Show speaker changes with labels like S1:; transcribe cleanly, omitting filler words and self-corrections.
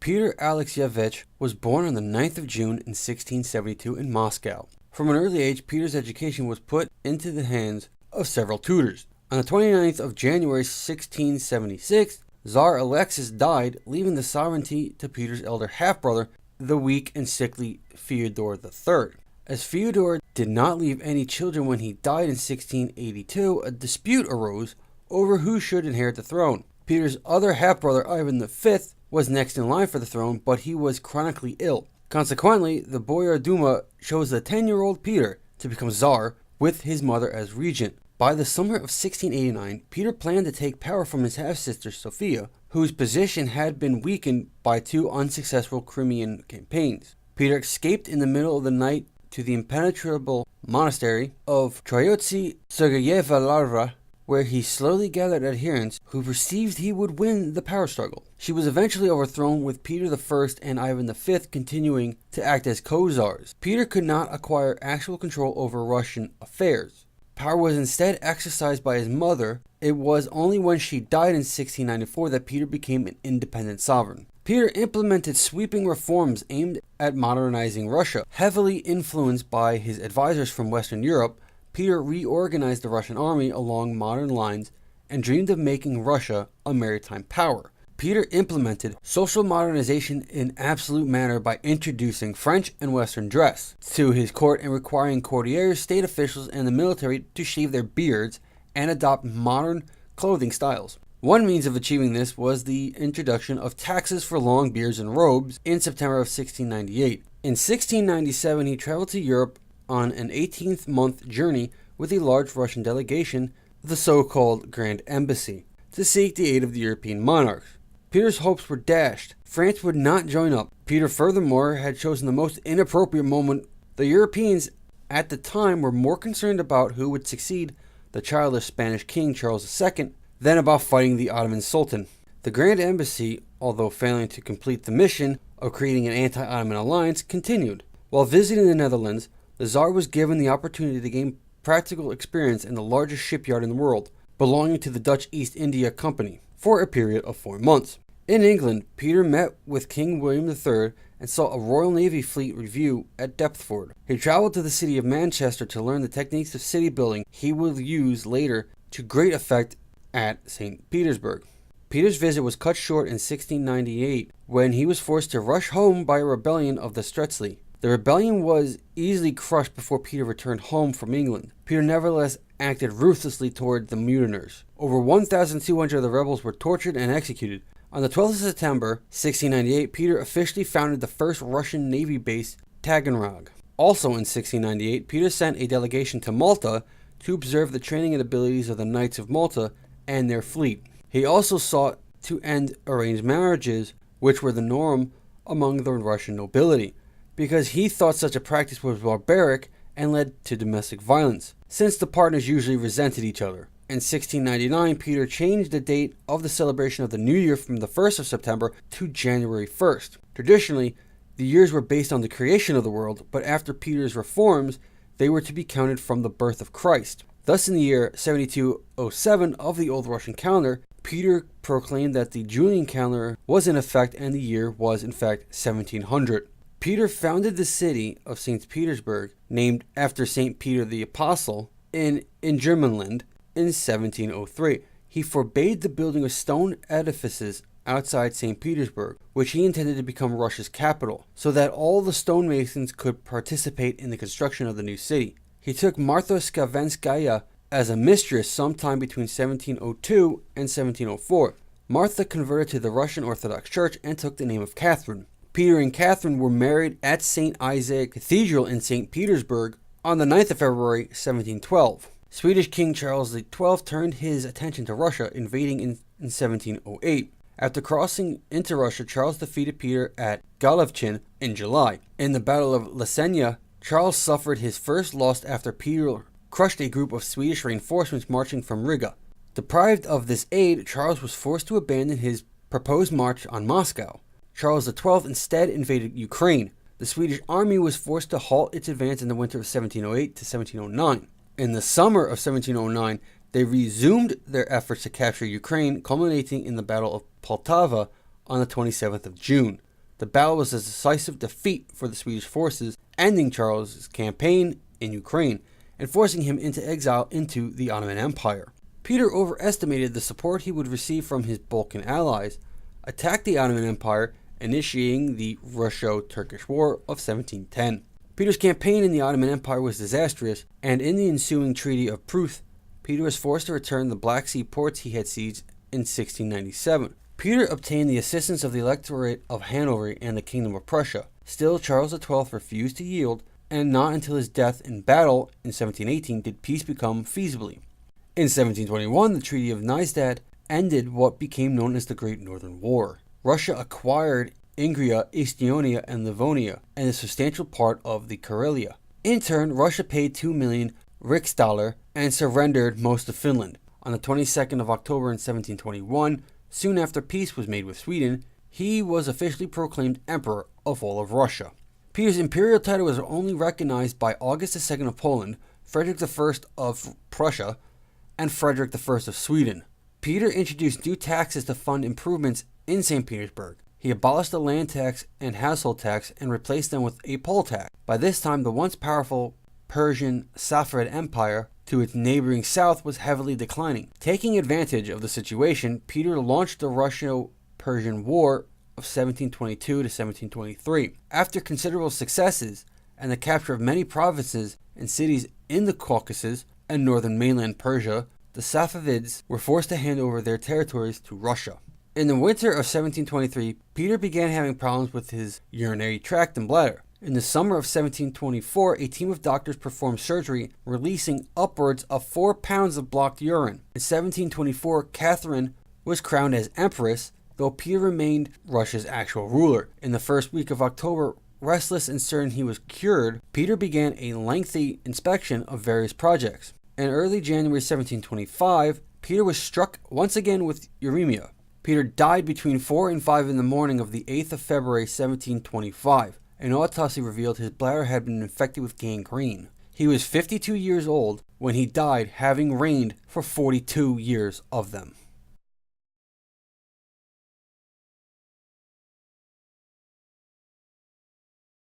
S1: Peter Alexeyevich was born on the 9th of June in 1672 in Moscow. From an early age, Peter's education was put into the hands of several tutors. On the 29th of January 1676, Tsar Alexis died, leaving the sovereignty to Peter's elder half-brother, the weak and sickly Fyodor III. As Fyodor did not leave any children when he died in 1682, a dispute arose over who should inherit the throne. Peter's other half-brother, Ivan V, was next in line for the throne, but he was chronically ill. Consequently, the Boyar Duma chose the 10-year-old Peter to become Tsar, with his mother as regent. By the summer of 1689, Peter planned to take power from his half-sister Sophia, whose position had been weakened by two unsuccessful Crimean campaigns. Peter escaped in the middle of the night to the impenetrable monastery of Troyotsi Sergeyeva Lavra, where he slowly gathered adherents who perceived he would win the power struggle. She was eventually overthrown, with Peter I and Ivan V continuing to act as co-czars. Peter could not acquire actual control over Russian affairs. Power was instead exercised by his mother. It was only when she died in 1694 that Peter became an independent sovereign. Peter implemented sweeping reforms aimed at modernizing Russia. Heavily influenced by his advisors from Western Europe, Peter reorganized the Russian army along modern lines and dreamed of making Russia a maritime power. Peter implemented social modernization in absolute manner by introducing French and Western dress to his court and requiring courtiers, state officials, and the military to shave their beards and adopt modern clothing styles. One means of achieving this was the introduction of taxes for long beards and robes in September of 1698. In 1697, he traveled to Europe on an 18-month journey with a large Russian delegation, the so-called Grand Embassy, to seek the aid of the European monarchs. Peter's hopes were dashed. France would not join up. Peter, furthermore, had chosen the most inappropriate moment. The Europeans at the time were more concerned about who would succeed the childless Spanish king Charles II than about fighting the Ottoman Sultan. The Grand Embassy, although failing to complete the mission of creating an anti-Ottoman alliance, continued. While visiting the Netherlands, the Tsar was given the opportunity to gain practical experience in the largest shipyard in the world, belonging to the Dutch East India Company, for a period of 4 months. In England, Peter met with King William III and saw a Royal Navy fleet review at Deptford. He traveled to the city of Manchester to learn the techniques of city building he would use later to great effect at St. Petersburg. Peter's visit was cut short in 1698 when he was forced to rush home by a rebellion of the Streltsy. The rebellion was easily crushed before Peter returned home from England. Peter nevertheless acted ruthlessly toward the mutineers. Over 1,200 of the rebels were tortured and executed. On the 12th of September, 1698, Peter officially founded the first Russian Navy base, Taganrog. Also in 1698, Peter sent a delegation to Malta to observe the training and abilities of the Knights of Malta and their fleet. He also sought to end arranged marriages, which were the norm among the Russian nobility, because he thought such a practice was barbaric and led to domestic violence, since the partners usually resented each other. In 1699, Peter changed the date of the celebration of the New Year from the 1st of September to January 1st. Traditionally, the years were based on the creation of the world, but after Peter's reforms, they were to be counted from the birth of Christ. Thus, in the year 7207 of the Old Russian calendar, Peter proclaimed that the Julian calendar was in effect and the year was in fact 1700. Peter founded the city of St. Petersburg, named after St. Peter the Apostle, in Germanland in 1703. He forbade the building of stone edifices outside St. Petersburg, which he intended to become Russia's capital, so that all the stonemasons could participate in the construction of the new city. He took Martha Skavenskaya as a mistress sometime between 1702 and 1704. Martha converted to the Russian Orthodox Church and took the name of Catherine. Peter and Catherine were married at St. Isaac Cathedral in St. Petersburg on the 9th of February, 1712. Swedish King Charles XII turned his attention to Russia, invading in 1708. After crossing into Russia, Charles defeated Peter at Golovchin in July. In the Battle of Lesnaya, Charles suffered his first loss after Peter crushed a group of Swedish reinforcements marching from Riga. Deprived of this aid, Charles was forced to abandon his proposed march on Moscow. Charles XII instead invaded Ukraine. The Swedish army was forced to halt its advance in the winter of 1708 to 1709. In the summer of 1709, they resumed their efforts to capture Ukraine, culminating in the Battle of Poltava on the 27th of June. The battle was a decisive defeat for the Swedish forces, ending Charles's campaign in Ukraine and forcing him into exile into the Ottoman Empire. Peter overestimated the support he would receive from his Balkan allies, attacked the Ottoman Empire, initiating the Russo-Turkish War of 1710. Peter's campaign in the Ottoman Empire was disastrous, and in the ensuing Treaty of Pruth, Peter was forced to return the Black Sea ports he had seized in 1697. Peter obtained the assistance of the Electorate of Hanover and the Kingdom of Prussia. Still, Charles XII refused to yield, and not until his death in battle in 1718 did peace become feasible. In 1721, the Treaty of Nystadt ended what became known as the Great Northern War. Russia acquired Ingria, Estonia, and Livonia, and a substantial part of the Karelia. In turn, Russia paid 2 million riksdaler and surrendered most of Finland. On the 22nd of October in 1721, soon after peace was made with Sweden, he was officially proclaimed Emperor of all of Russia. Peter's imperial title was only recognized by August II of Poland, Frederick I of Prussia, and Frederick I of Sweden. Peter introduced new taxes to fund improvements in St. Petersburg. He abolished the land tax and household tax and replaced them with a poll tax. By this time, the once powerful Persian Safavid Empire to its neighboring south was heavily declining. Taking advantage of the situation, Peter launched the Russo-Persian War of 1722 to 1723. After considerable successes and the capture of many provinces and cities in the Caucasus and northern mainland Persia, the Safavids were forced to hand over their territories to Russia. In the winter of 1723, Peter began having problems with his urinary tract and bladder. In the summer of 1724, a team of doctors performed surgery, releasing upwards of 4 pounds of blocked urine. In 1724, Catherine was crowned as empress, though Peter remained Russia's actual ruler. In the first week of October, restless and certain he was cured, Peter began a lengthy inspection of various projects. In early January 1725, Peter was struck once again with uremia. Peter died between 4 and 5 in the morning of the 8th of February 1725. An autopsy revealed his bladder had been infected with gangrene. He was 52 years old when he died, having reigned for 42 years of them.